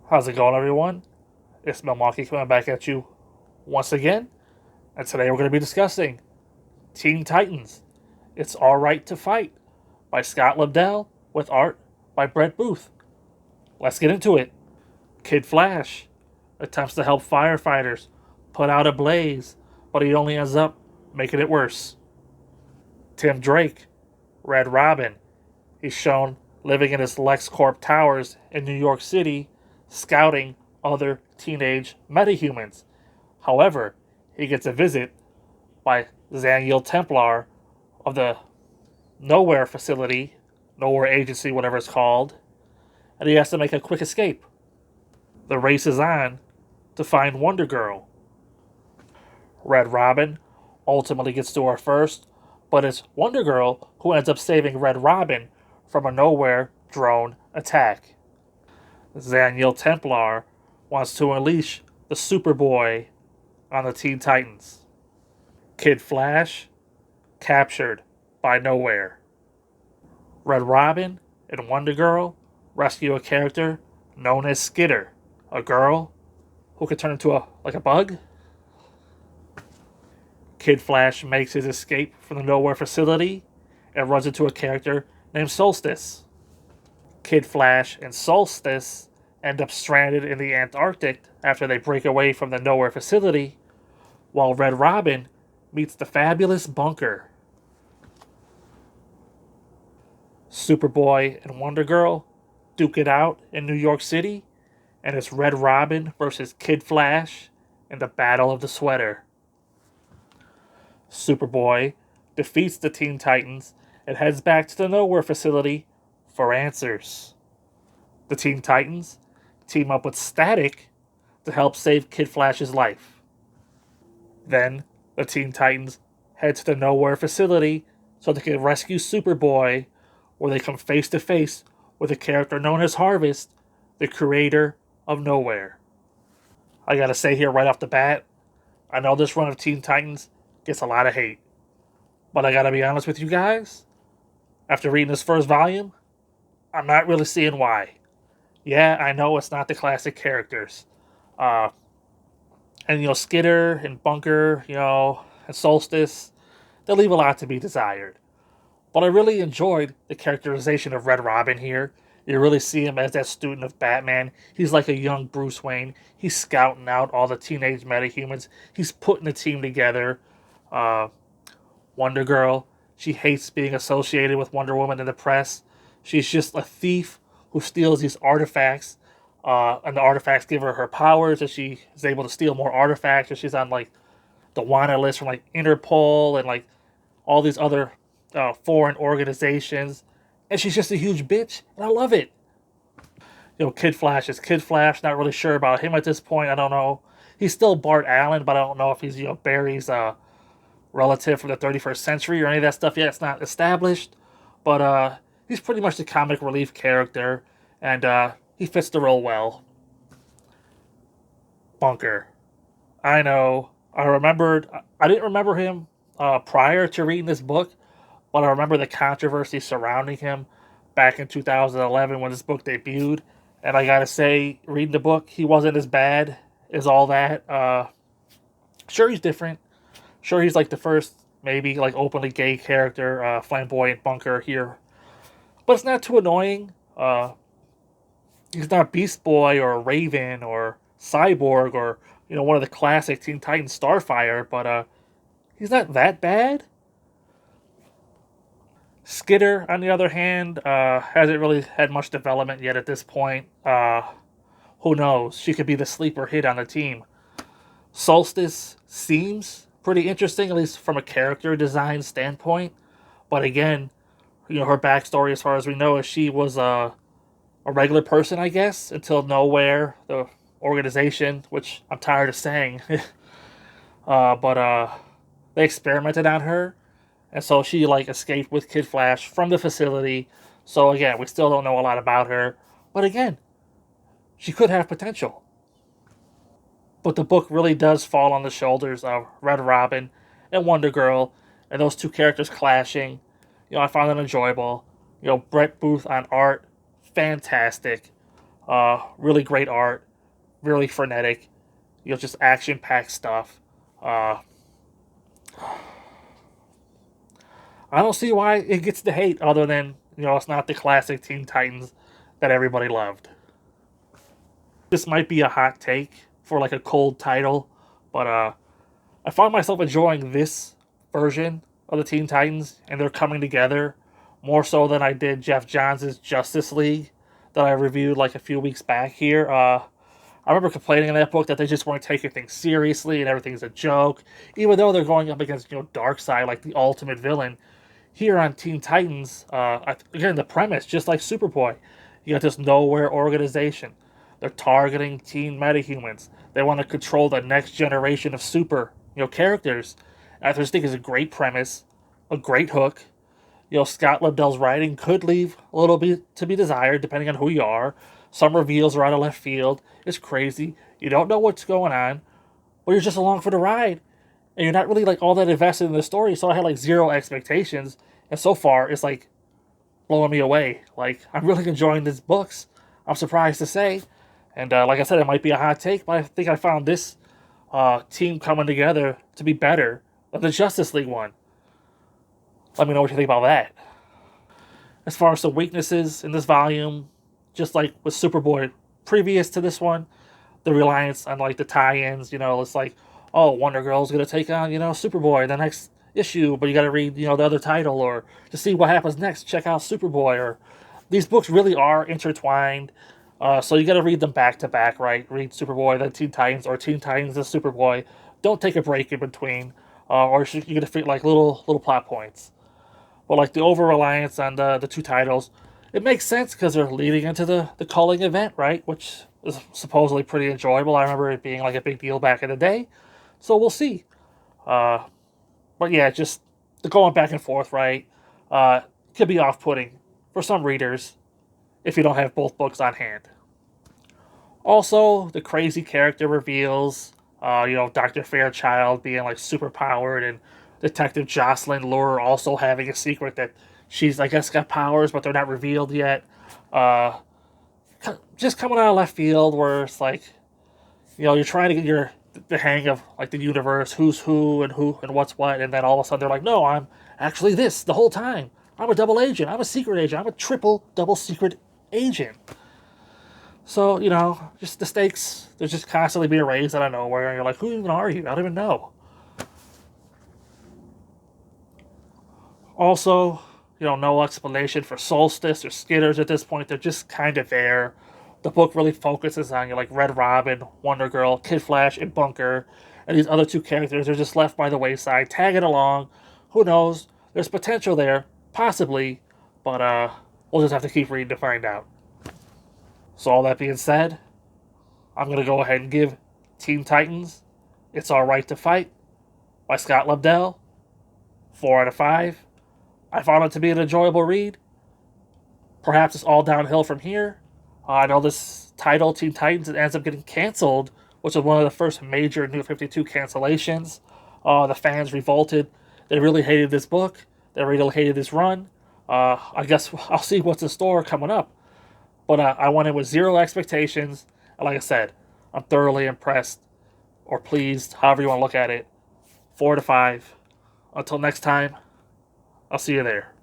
How's it going, everyone? It's Milwaukee coming back at you once again, and today we're going to be discussing Teen Titans. It's Alright to Fight by Scott Lobdell with art by Brett Booth. Let's get into it. Kid Flash attempts to help firefighters put out a blaze, but he only ends up making it worse. Tim Drake, Red Robin. He's shown living in his LexCorp towers in New York City, scouting other teenage metahumans. However, he gets a visit by Zaniel Templar of the Nowhere facility, Nowhere Agency, whatever it's called, and he has to make a quick escape. The race is on to find Wonder Girl. Red Robin ultimately gets to her first, but it's Wonder Girl who ends up saving Red Robin from a Nowhere drone attack. Zaniel Templar wants to unleash the Superboy on the Teen Titans. Kid Flash captured by Nowhere. Red Robin and Wonder Girl rescue a character known as Skitter, a girl who could turn into a bug. Kid Flash makes his escape from the Nowhere facility and runs into a character named Solstice. Kid Flash and Solstice end up stranded in the Antarctic after they break away from the Nowhere facility, while Red Robin meets the fabulous Bunker. Superboy and Wonder Girl duke it out in New York City, and it's Red Robin versus Kid Flash in the Battle of the Sweater. Superboy defeats the Teen Titans and heads back to the Nowhere facility for answers. The Teen Titans team up with Static to help save Kid Flash's life. Then, the Teen Titans head to the Nowhere facility so they can rescue Superboy, where they come face to face with a character known as Harvest, the creator of Nowhere. I gotta say here right off the bat, I know this run of Teen Titans gets a lot of hate. But I gotta be honest with you guys, after reading this first volume, I'm not really seeing why. Yeah, I know it's not the classic characters. Uh, and Skitter and Bunker, and Solstice, they leave a lot to be desired. But I really enjoyed the characterization of Red Robin here. You really see him as that student of Batman. He's like a young Bruce Wayne. He's scouting out all the teenage metahumans. He's putting a team together. Uh, Wonder Girl, she hates being associated with Wonder Woman in the press. She's just a thief who steals these artifacts, and the artifacts give her powers, and she is able to steal more artifacts, and she's on the wanted list from Interpol and all these other foreign organizations, and she's just a huge bitch, and I love it. Kid Flash is Kid Flash. Not really sure about him at this point. I don't know. He's still Bart Allen, but I don't know if he's Barry's relative from the 31st century or any of that stuff yet. It's not established, but he's pretty much the comic relief character, and he fits the role well. Bunker. I know. I didn't remember him prior to reading this book, but I remember the controversy surrounding him back in 2011 when this book debuted. And I gotta say, reading the book, he wasn't as bad as all that. Sure, he's different. Sure, he's the first, maybe, openly gay character, flamboyant Bunker here. But it's not too annoying. He's not Beast Boy or Raven or Cyborg or, one of the classic Teen Titans Starfire, but he's not that bad. Skitter, on the other hand, hasn't really had much development yet at this point. Who knows? She could be the sleeper hit on the team. Solstice seems pretty interesting, at least from a character design standpoint. But again, her backstory, as far as we know, is she was a regular person, I guess, until Nowhere, the organization, which I'm tired of saying. But they experimented on her, and so she escaped with Kid Flash from the facility. So again, we still don't know a lot about her. But again, she could have potential. But the book really does fall on the shoulders of Red Robin and Wonder Girl, and those two characters clashing. I found it enjoyable. Brett Booth on art, fantastic. Really great art, really frenetic, just action-packed stuff. Uh, I don't see why it gets the hate other than, it's not the classic Teen Titans that everybody loved. This might be a hot take for like a cold title, but I found myself enjoying this version of the Teen Titans and they're coming together more so than I did Jeff Johns' Justice League that I reviewed like a few weeks back here. I remember complaining in that book that they just weren't taking things seriously and everything's a joke, even though they're going up against Darkseid, like the ultimate villain. Here on Teen Titans, again the premise just like Superboy, you got this nowhere organization. They're targeting teen metahumans. They want to control the next generation of super characters. I just think it's a great premise, a great hook. Scott Lobdell's writing could leave a little bit to be desired depending on who you are. Some reveals are out of left field. It's crazy. You don't know what's going on, but you're just along for the ride. And you're not really like all that invested in the story, so I had like zero expectations. And so far, it's like blowing me away. Like, I'm really enjoying these books. I'm surprised to say. And like I said, it might be a hot take, but I think I found this team coming together to be better than the Justice League one. Let me know what you think about that. As far as the weaknesses in this volume, just like with Superboy previous to this one, the reliance on like the tie-ins, it's like, oh, Wonder Girl's gonna take on, Superboy the next issue, but you gotta read, the other title, or to see what happens next, check out Superboy. Or these books really are intertwined. So you gotta read them back to back, right? Read Superboy, then Teen Titans, or Teen Titans and Superboy. Don't take a break in between, or you're gonna fit like little plot points. But like the over reliance on the two titles, it makes sense because they're leading into the culling event, right? Which is supposedly pretty enjoyable. I remember it being like a big deal back in the day. So we'll see. But yeah, just the going back and forth, right? Could be off-putting for some readers if you don't have both books on hand. Also, the crazy character reveals, Dr. Fairchild being like super powered and Detective Jocelyn Lure also having a secret that she's, I guess, got powers, but they're not revealed yet. Just coming out of left field where it's like, you're trying to get the hang of like the universe, who's who and what's what, and then all of a sudden they're like, no, I'm actually this the whole time. I'm a double agent. I'm a secret agent. I'm a triple double secret agent. So, just the stakes, they're just constantly being raised out of nowhere, and you're like, who even are you? I don't even know. Also, no explanation for Solstice or Skitters at this point. They're just kind of there. The book really focuses on, like Red Robin, Wonder Girl, Kid Flash, and Bunker, and these other two characters are just left by the wayside, tagging along. Who knows? There's potential there, possibly, but we'll just have to keep reading to find out. So all that being said, I'm going to go ahead and give Teen Titans It's Alright to Fight by Scott Lobdell 4 out of 5. I found it to be an enjoyable read. Perhaps it's all downhill from here. I know this title, Teen Titans, it ends up getting canceled, which was one of the first major New 52 cancellations. The fans revolted. They really hated this book. They really hated this run. I guess I'll see what's in store coming up. But I went in with zero expectations. And like I said, I'm thoroughly impressed or pleased, however you want to look at it. 4 to 5. Until next time, I'll see you there.